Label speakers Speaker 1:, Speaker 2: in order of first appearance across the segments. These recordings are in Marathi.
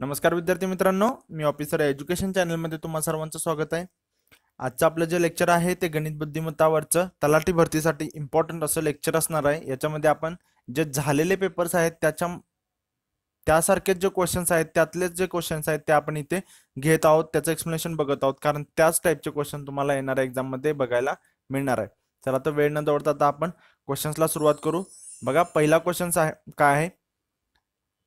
Speaker 1: नमस्कार विद्यार्थी मित्रांनो, मी ऑफिसर एज्युकेशन चॅनलमध्ये तुम्हा सर्वांचं स्वागत आहे. आजचं आपलं जे लेक्चर आहे ते गणित बुद्धिमत्तावरचं तलाठी भरतीसाठी इम्पॉर्टंट असं लेक्चर असणार आहे. याच्यामध्ये आपण जे झालेले पेपर्स आहेत त्यासारखेच जे क्वेश्चन्स आहेत त्यातलेच जे क्वेश्चन्स आहेत ते आपण इथे घेत आहोत, त्याचं एक्सप्लेनेशन बघत आहोत, कारण त्याच टाईपचे क्वेश्चन तुम्हाला येणाऱ्या एक्झाममध्ये बघायला मिळणार आहे. चला तर वेळ न दवडता आता आपण क्वेश्चन्सला सुरुवात करू. बघा, पहिला क्वेश्चन काय आहे,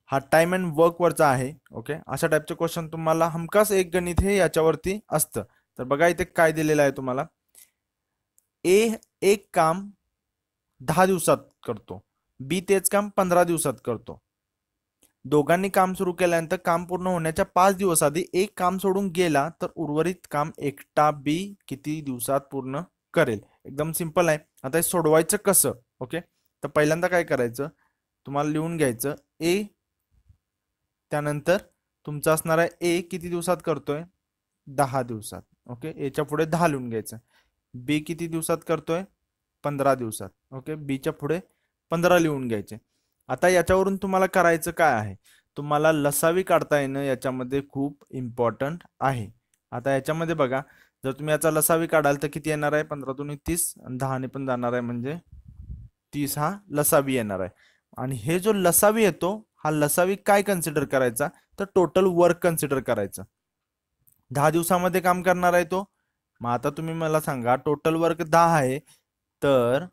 Speaker 1: हा टाइम अँड वर्क वरचा आहे. ओके, अशा टाईपचे क्वेश्चन तुम्हाला हमखास एक गणित हे याच्यावरती असतं. तर बघा इथे काय दिलेलं आहे तुम्हाला. ए एक काम 10 दिवसात करतो, बी तेच काम 15 दिवसात करतो. दोघांनी काम सुरू केल्यानंतर काम पूर्ण होण्याच्या 5 दिवस आधी एक काम सोडून गेला तर उर्वरित काम एकटा बी किती दिवसात पूर्ण करेल. एकदम सिंपल आहे. आता हे सोडवायचं कसं? ओके, तर पहिल्यांदा काय करायचं, तुम्हाला लिहून घ्यायचं ए, त्यानंतर तुमचं असणार आहे ए किती दिवसात करतोय, 10 दिवसात. ओके, एच्या पुढे 10 लिहून घ्यायचं. बी किती दिवसात करतोय, 15 दिवसात. ओके, बीच्या पुढे 15 लिहून घ्यायचे. आता याच्यावरून तुम्हाला करायचं काय आहे, तुम्हाला लसावी काढता येणं याच्यामध्ये खूप इम्पॉर्टंट आहे. आता याच्यामध्ये बघा, जर तुम्ही याचा लसावी काढाल तर किती येणार आहे, 15 दुनी 30, 10 ने पण जाणार आहे, म्हणजे 30 हा लसावी येणार आहे. आणि हे जो लसावी येतो, हा लसावी काय कन्सिडर करायचा, तर टोटल वर्क कन्सिडर करायचा. 10 दिवसामध्ये काम करणार आहे तो. मग आता तुम्ही मला सांगा, टोटल वर्क 10 आहे, तर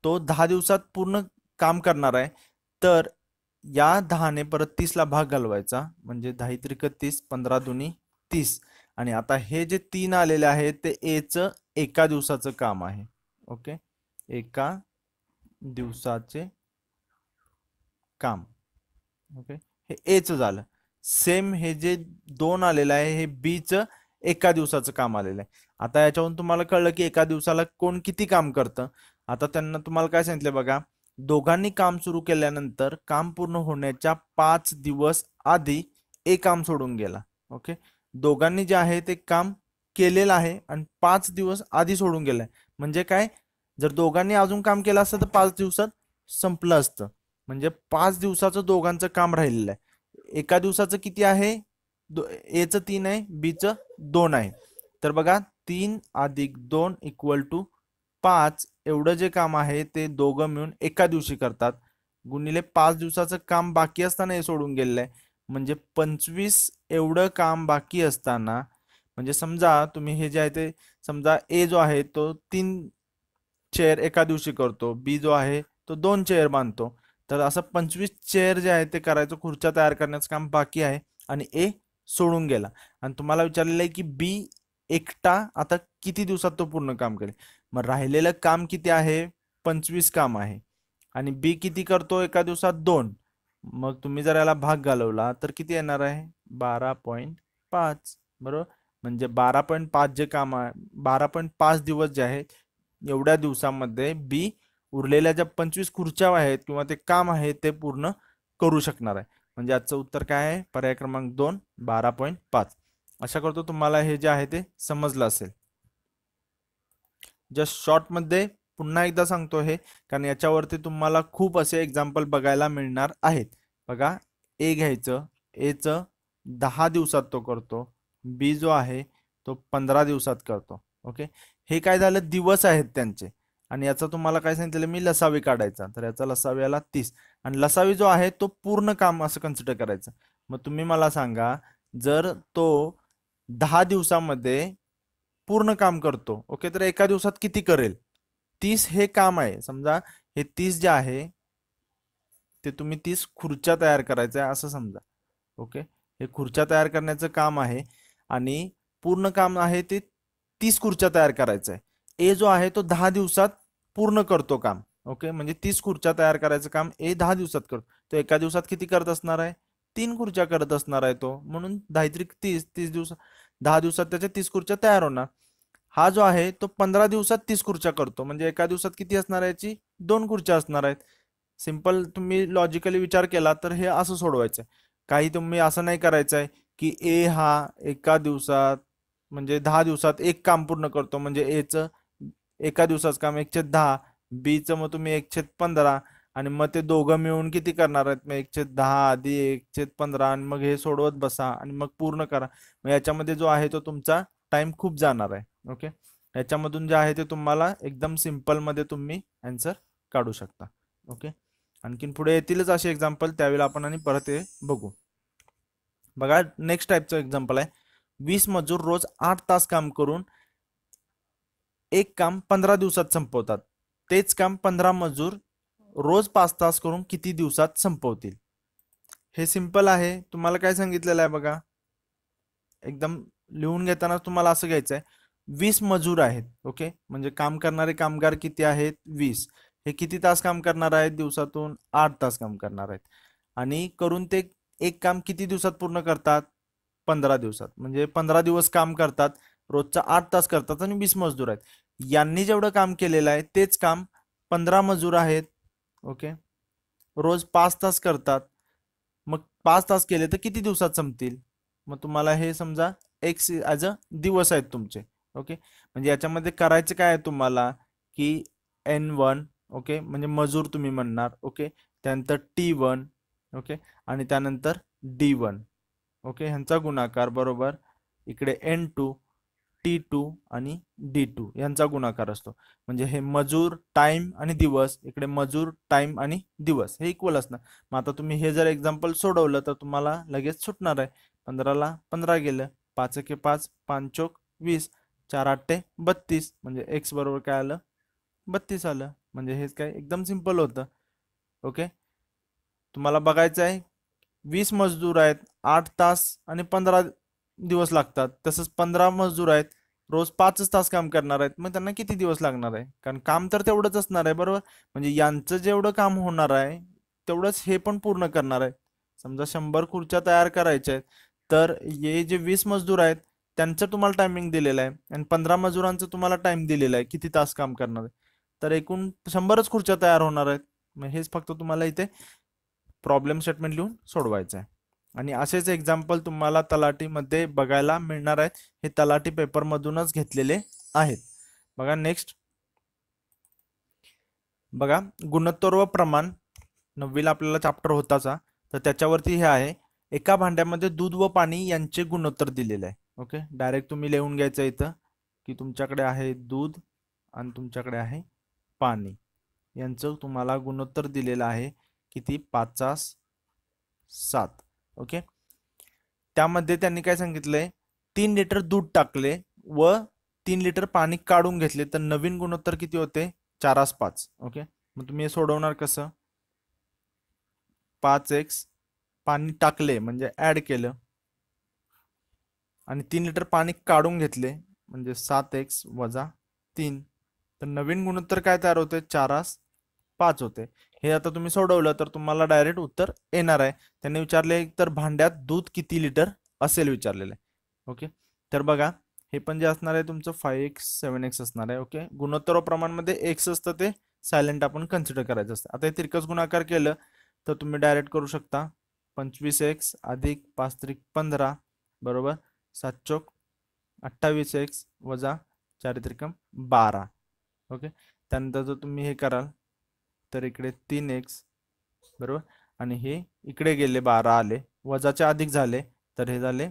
Speaker 1: तो 10 दिवसात पूर्ण काम करणार आहे. तर या 10 ने परत 30 ला भाग घालवायचा, म्हणजे 10 त्रिक 30, 15 दुनी 30. आणि आता हे जे 3 आलेले आहे ते एचं एका दिवसाचं काम आहे. ओके, एका दिवसाचे काम. ओके, हे एचं झालं. सेम हे जे 2 आलेलं आहे हे बीचं एका दिवसाचं काम आलेलं आहे. आता याच्यावरून तुम्हाला कळलं की एका दिवसाला कोण किती काम करतं. आता त्यांना तुम्हाला काय सांगितलं बघा, दोघांनी काम सुरू केल्यानंतर काम पूर्ण होण्याच्या 5 दिवस आधी एक काम सोडून गेला. ओके, दोघांनी जे आहे ते काम केलेलं आहे आणि 5 दिवस आधी सोडून गेलाय. म्हणजे काय, जर दोघांनी अजून काम केलं असतं तर 5 दिवसात संपलं असतं. म्हणजे 5 दिवसाचं दोघांचं काम राहिलेलं आहे. एका दिवसाचं किती आहे, एचं 3 आहे, बीचं 2 आहे. तर बघा, 3 अधिक 2 इक्वल टू 5 एवढं जे काम आहे ते दोघं मिळून एका दिवशी करतात. गुणिले 5 दिवसाचं काम बाकी असताना हे सोडून गेलेलं आहे, म्हणजे 25 एवढं काम बाकी असताना, म्हणजे समजा तुम्ही हे जे आहे ते, समजा ए जो आहे तो 3 चेअर एका दिवशी करतो, बी जो आहे तो 2 चेअर बांधतो. तर असं 25 चेअर जे आहे ते करायचं, खुर्च्या तयार करण्याचं काम बाकी आहे, आणि ए सोडून गेला. आणि तुम्हाला विचारलेलं आहे की बी एकटा आता किती दिवसात तो पूर्ण काम करेल. मग राहिलेलं काम किती आहे, 25 काम आहे, आणि बी किती करतो एका दिवसात, 2. मग तुम्ही जर याला भाग घालवला तर किती येणार आहे, 12.5. बरोबर, म्हणजे 12.5 जे काम आहे, 12.5 दिवस जे आहेत, एवढ्या दिवसामध्ये बी उरलेल्या ज्या 25 खुर्च्या आहेत किंवा ते काम आहे ते पूर्ण करू शकणार आहे. म्हणजे आजचं उत्तर काय आहे, पर्याय क्रमांक 2, 12.5. आशा करतो तुम्हाला हे जे आहे ते समजलं असेल. जस्ट शॉर्टमध्ये पुन्हा एकदा सांगतो हे, कारण याच्यावरती तुम्हाला खूप असे एक्झाम्पल बघायला मिळणार आहेत. बघा, ए घ्यायचं, एचं 10 दिवसात तो करतो, बी जो आहे तो 15 दिवसात करतो. ओके, हे काय झालं, दिवस आहेत त्यांचे. आणि याचा तुम्हाला काय सांगितलं मी, लसावी काढायचा. तर याचा लसावी आला 30, आणि लसावी जो आहे तो पूर्ण काम असं कन्सिडर करायचं. मग तुम्ही मला सांगा, जर तो 10 दिवसामध्ये पूर्ण काम करतो, ओके, तर एका दिवसात किती करेल, 30 हे काम आहे. समजा हे 30 जे आहे ते तुम्ही 30 खुर्च्या तयार करायचं आहे असं समजा. ओके, हे खुर्च्या तयार करण्याचं काम आहे, आणि पूर्ण काम आहे ते 30 खुर्च्या तयार करायचं आहे. ए जो आहे तो 10 दिवसात पूर्ण करतो काम. ओके, म्हणजे 30 खुर्च्या तयार करायचं काम ए 10 दिवसात करतो. तो एका दिवसात किती करत असणार आहे, 3 खुर्च्या करत असणार आहे तो. म्हणून 10 त्रिक 30, 30 दिवस, 10 दिवसात त्याच्या 30 खुर्च्या तयार होणार. हा जो आहे तो 15 दिवसात 30 खुर्च्या करतो, म्हणजे एका दिवसात किती असणार आहे, याची 2 खुर्च्या असणार आहेत. सिंपल तुम्ही लॉजिकली विचार केला तर हे असं सोडवायचं आहे. काही तुम्ही असं नाही करायचं आहे की ए हा एका दिवसात, म्हणजे 10 दिवसात एक काम पूर्ण करतो, म्हणजे एचं एका दिवसाचं काम 1/10, बीचं मग तुम्ही 1/15, आणि सीचं 1/30. असं नाही करायचं आहे. काही तुम्ही असं नाही करायचं आहे की ए हा एका दिवसात, म्हणजे 10 दिवसात एक काम पूर्ण करतो, म्हणजे एचं एका दिवसात काम 1/15, बीचं 1/10, आणि सीचं 1/30. आणि मग ते दोघं मिळून किती करणार आहेत, मग 1/10 आधी 1/15 आणि मग हे सोडवत बसा आणि मग पूर्ण करा. मग याच्यामध्ये जो आहे तो तुमचा टाइम खूप जाणार आहे. ओके, याच्यामधून जे आहे ते तुम्हाला एकदम सिम्पल मध्ये तुम्ही आन्सर काढू शकता. ओके, आणखीन पुढे येतीलच असे एक्झाम्पल, त्यावेळेला आपण आणि परत हे बघू. बघा नेक्स्ट टाईपचं एक्झाम्पल आहे, 20 मजूर रोज 8 तास काम करून एक काम 15 दिवसात संपवतात. तेच काम 15 मजूर रोज 5 तास करून किती दिवसात संपवतील? हे सिंपल आहे. तुम्हाला काय सांगितलेलं आहे बघा, एकदम लिहून घेताना तुम्हाला असं घ्यायचं आहे, 20 मजूर आहेत. ओके, म्हणजे काम करणारे कामगार किती आहेत? 20. हे किती तास काम करणार आहेत? दिवसातून 8 तास काम करणार आहेत. आणि करून ते एक काम किती दिवसात पूर्ण करतात? 15 दिवसात. म्हणजे 15 दिवस काम करतात, रोजचा 8 तास करतात आणि 20 मजदूर आहेत. यांनी जेवढं काम केलेलं आहे तेच काम 15 मजूर आहेत. ओके, रोज 5 तास करतात. मग 5 तास केले तर किती दिवसात संपतील? मग तुम्हाला हे समजा एक्स ॲज अ दिवस आहेत तुमचे. ओके, म्हणजे याच्यामध्ये करायचं काय आहे तुम्हाला, की N1, ओके, म्हणजे मजूर तुम्ही म्हणणार. ओके, त्यानंतर T1, ओके, आणि त्यानंतर D1, ओके, ह्यांचा गुणाकार बरोबर इकडे N2, T2 आणि D2 यांचा गुणाकार असतो. म्हणजे हे मजूर, टाइम आणि दिवस, इकडे मजूर, टाइम आणि दिवस हे इक्वल असणार. मग आता तुम्ही हे जर एक्झाम्पल सोडवलं तर तुम्हाला लगेच सुटणार आहे. 15ला 15 गेलं, 5 एके 5, 5 चोक 20, 4 8 32, म्हणजे एक्स बरोबर काय आलं? 32 आलं. म्हणजे हेच काय एकदम सिंपल होतं. ओके, तुम्हाला बघायचं आहे 20 मजदूर आहेत, 8 तास आणि 15 दिवस लागतात. तसंच 15 मजदूर आहेत, रोज 5 तास काम करणार आहेत. मग त्यांना किती दिवस लागणार आहे? कारण काम तर तेवढंच असणार आहे, बरोबर. म्हणजे यांचं जेवढं काम होणार आहे तेवढंच हे पण पूर्ण करणार आहे. समजा 100 खुर्च्या तयार करायच्या आहेत, तर हे जे 20 मजदूर आहेत त्यांचं तुम्हाला टायमिंग दिलेलं आहे आणि 15 मजुरांचं तुम्हाला टाइम दिलेला आहे किती तास काम करणार आहे. तर एकूण 100च खुर्च्या तयार होणार आहेत. मग हेच फक्त तुम्हाला इथे प्रॉब्लेम स्टेटमेंट लिहून सोडवायचं आहे. आणि असेच एक्झाम्पल तुम्हाला तलाठीमध्ये बघायला मिळणार आहेत. हे तलाठी पेपर मधूनच घेतलेले आहेत. बघा नेक्स्ट, बघा गुणोत्तर व प्रमाण, 9वीला आपल्याला चॅप्टर होताचा, तर त्याच्यावरती हे आहे, एका भांड्यामध्ये दूध व पाणी यांचे गुणोत्तर दिलेले आहे. ओके, डायरेक्ट तुम्ही लिहून घ्यायचं इथं की तुमच्याकडे आहे दूध आणि तुमच्याकडे आहे पाणी, यांचं तुम्हाला गुणोत्तर दिलेलं आहे किती? 5:7. ओके, त्यामध्ये त्यांनी काय सांगितलंय, 3 लिटर दूध टाकले व 3 लिटर पाणी काढून घेतले तर नवीन गुणोत्तर किती होते? 4:5. ओके, मग तुम्ही हे सोडवणार कसं? 5x पाणी टाकले म्हणजे ऍड केलं आणि 3 लिटर पाणी काढून घेतले म्हणजे 7x वजा 3, तर नवीन गुणोत्तर काय तयार होते? 4:5 होते. हे आता तुम्ही सोडवलं तर तुम्हाला डायरेक्ट उत्तर येणार आहे. त्यांनी विचारले तर भांड्यात दूध किती लिटर असेल विचारलेलं आहे. ओके, तर बघा हे पण जे असणार आहे तुमचं 5x 7x असणार आहे. ओके, गुणोत्तर प्रमाणमध्ये x असतं ते सायलेंट आपण कन्सिडर करायचं असतं. आता हे तिरकस गुणाकार केलं तर तुम्ही डायरेक्ट करू शकता 25x अधिक 5 त्रिक 15 बरोबर 7 चोक 28x वजा 4 त्रिकम 12. ओके, त्यानंतर जर तुम्ही हे कराल तर इकडे 3x बरोबर आणि हे इकडे गेले 12 आले, वजाचे अधिक झाले तर हे झाले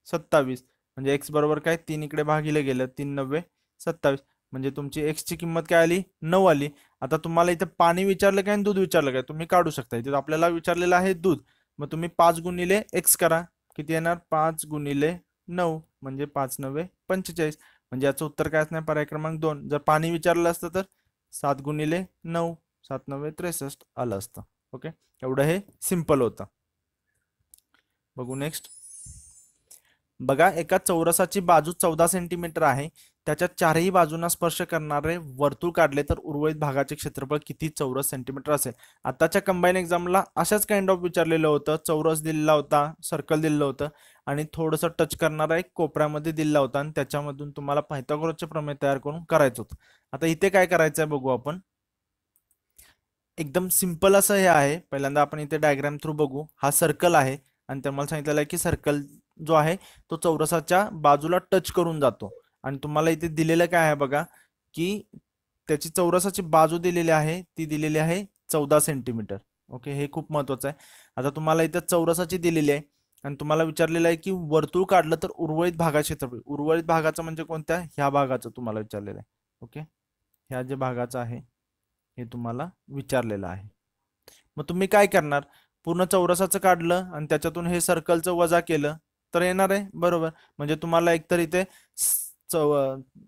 Speaker 1: 27. म्हणजे x बरोबर काय? 3 इकडे भागिले गेलं, 3 9 27, म्हणजे तुमची x ची किंमत काय आली? 9 आली. आता तुम्हाला इथे पाणी विचारलं काय आणि दूध विचारलं काय? तुम्ही काढू शकता. इथे आपल्याला विचारलेलं आहे दूध, मग तुम्ही 5 गुणिले x करा, किती येणार? 5 गुणिले 9 म्हणजे 5 9 45, म्हणजे याचं उत्तर काय असणार? पर्याय क्रमांक 2. जर पाणी विचारलं असतं तर 7 गुणिले 9 7 9 63 आलं असतं. ओके, एवढं हे सिंपल होतं. बघू नेक्स्ट, बघा एका चौरसाची बाजू 14 सेंटीमीटर आहे, त्याच्या चारही बाजूंना स्पर्श करणारे वर्तुळ काढले तर उर्वरित भागाचे क्षेत्रफळ किती चौरस सेंटीमीटर असेल? आताच्या कंबाईन एक्झामला अशाच काइंड ऑफ विचारलेलं होतं. चौरस दिलेला होता, सर्कल दिलेलं होतं आणि थोडंसं टच करणारा एक कोपऱ्यामध्ये दिलेला होता आणि त्याच्यामधून तुम्हाला पायथागोरसचे प्रमेय तयार करून करायचं होतं. आता इथे काय करायचं आहे बघू आपण. एकदम सिंपल असं हे आहे. पहिल्यांदा आपण इथे डायग्राम थ्रू बघू. हा सर्कल आहे आणि तुम्हाला सांगितलेलं आहे की सर्कल जो आहे तो चौरसाच्या बाजूला टच करून जातो आणि तुम्हाला इथे दिलेलं काय आहे बघा की त्याची चौरसाची बाजू दिलेली आहे, ती दिलेली आहे 14 सेंटीमीटर. ओके, हे खूप महत्वाचं आहे. आता तुम्हाला इथं चौरसाची दिलेली आहे आणि तुम्हाला विचारलेलं आहे की वर्तुळ काढलं तर उर्वरित भागाचे क्षेत्रफळ. उर्वरित भागाचं म्हणजे कोणत्या? ह्या भागाचं तुम्हाला विचारलेलं आहे. ओके, ह्या जे भागाचं आहे हे तुम्हाला विचारलेलं आहे. मग तुम्ही काय करणार? पूर्ण चौरसाचं काढलं आणि त्याच्यातून हे सर्कलचं वजा केलं तर येणार आहे, बरोबर. म्हणजे तुम्हाला एकतर इथे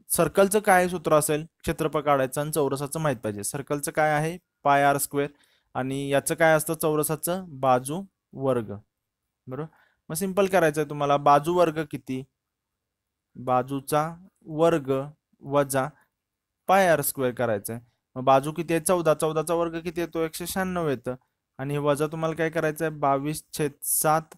Speaker 1: सर्कलचं काय सूत्र असेल क्षेत्रफळ काढायचं आणि चौरसाचं माहित पाहिजे. सर्कलचं काय आहे? पाय आर स्क्वेअर आणि याचं काय असतं? चौरसाचं बाजू वर्ग, बरोबर. मग सिंपल करायचं आहे तुम्हाला. बाजू वर्ग किती? बाजूचा वर्ग वजा पाय आर स्क्वेअर करायचं आहे. मग बाजू किती आहे? 14. 14चा वर्ग किती येतो? 196 येतं. आणि हे वजा तुम्हाला काय करायचं आहे? 22/7.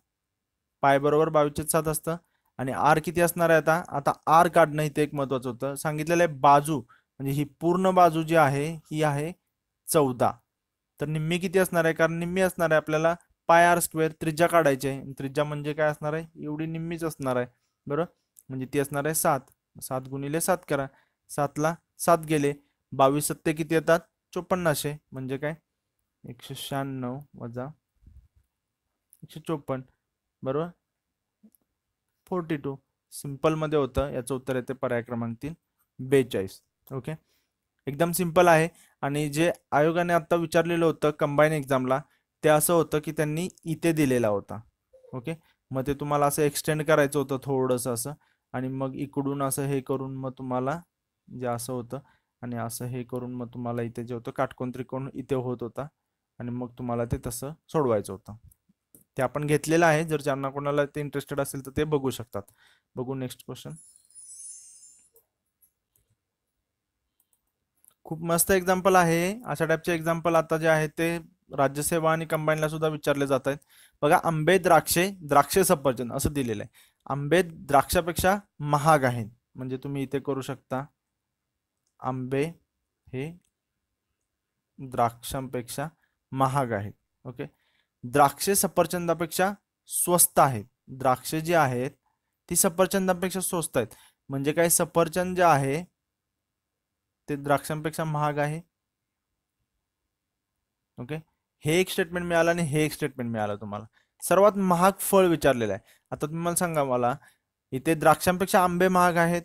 Speaker 1: पाय बरोबर 22/7 असतं. आणि आर किती असणार आहे? आता आर काढणं इथे एक महत्वाचं होतं. सांगितलेलं आहे बाजू म्हणजे ही पूर्ण बाजू जी आहे ही आहे 14. तर निम्मी किती असणार आहे? कारण निम्मी असणार आहे आपल्याला पाय आर स्क्वेअर. त्रिज्या काढायची आहे. त्रिज्या म्हणजे काय असणार आहे? एवढी निम्मीच असणार आहे, बरोबर. म्हणजे ती असणार आहे 7. 7 गुणिले 7 करा. 7ला 7 गेले. 22 सत्ते किती येतात? 5400. म्हणजे काय? 196 वजा 154, बरोबर. 42. सिंपल मध्ये होतं. याचं उत्तर येते पर्याय क्रमांक 3, 42. ओके, एकदम सिंपल आहे. आणि जे आयोगाने आता विचारलेलं होतं कंबाईन एक्झामला ते असं होतं की त्यांनी इथे दिलेला होता. ओके, मग ते तुम्हाला असं एक्सटेंड करायचं होतं थोडंसं असं आणि मग इकडून असं हे करून मग तुम्हाला जे असं होतं आणि असं हे करून मग तुम्हाला इथे जे होतं काटकोन त्रिकोण इथे होत होता आणि मग तुम्हाला ते तसं सोडवायचं होतं. ते आपण घेतलेलं आहे. जर ज्यांना कोणाला ते इंटरेस्टेड असेल तर ते बघू शकतात. बघू नेक्स्ट क्वेश्चन. खूप मस्त एक्झाम्पल आहे. अशा टाईपचे एक्झाम्पल आता जे आहेत ते राज्यसेवा आणि कंबाईनला सुद्धा विचारले जात आहेत. बघा, आंबे द्राक्षे सफरचंद असं दिलेलं आहे. आंबे द्राक्षापेक्षा महाग आहेत. म्हणजे तुम्ही इथे करू शकता आंबे हे द्राक्षांपेक्षा महाग आहेत. ओके, द्राक्षे सफरचंदापेक्षा स्वस्त आहेत. द्राक्षे जी आहेत ती सफरचंदापेक्षा स्वस्त आहेत. म्हणजे काय? सफरचंद जे आहे ते द्राक्षांपेक्षा महाग आहे. ओके, हे एक स्टेटमेंट मिळालं आणि हे एक स्टेटमेंट मिळालं तुम्हाला. सर्वात महाग फळ विचारलेलं आहे. आता तुम्ही मला सांगा, मला इथे द्राक्षांपेक्षा आंबे महाग आहेत,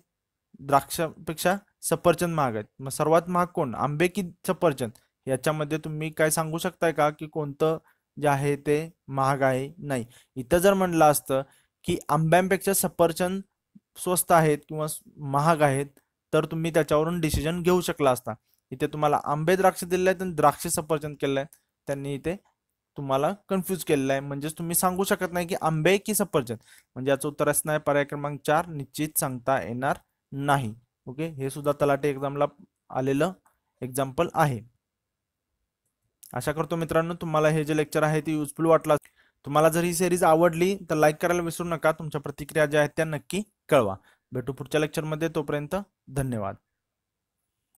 Speaker 1: द्राक्षापेक्षा सफरचंद महाग आहेत. मग सर्वात महाग कोण? आंबे की सफरचंद? याच्यामध्ये तुम्ही काय सांगू शकताय का की कोणतं जे आहे ते महाग आहे? नाही. इथं जर म्हणलं असतं की आंब्यांपेक्षा सफरचंद स्वस्त आहेत किंवा महाग आहेत तर तुम्ही त्याच्यावरून डिसिजन घेऊ शकला असता. इथे तुम्हाला आंबे द्राक्ष दिले आहेत आणि द्राक्ष सफरचंद केलं आहे. त्यांनी इथे तुम्हाला कन्फ्यूज केलेलं आहे. म्हणजेच तुम्ही सांगू शकत नाही की आंबे की सफरचंद. म्हणजे याचं उत्तर असणार आहे पर्याय क्रमांक 4, निश्चित सांगता येणार नाही. ओके, हे सुद्धा तलाठी एक्झामला आलेलं एक्झाम्पल आहे. आशा करतो मित्रांनो तुम्हाला हे जे लेक्चर आहे ते युजफुल वाटलं. तुम्हाला जर ही सिरीज आवडली तर लाईक करायला विसरू नका. तुमच्या प्रतिक्रिया ज्या आहेत त्या नक्की कळवा. भेटू पुढच्या लेक्चरमध्ये. तोपर्यंत धन्यवाद.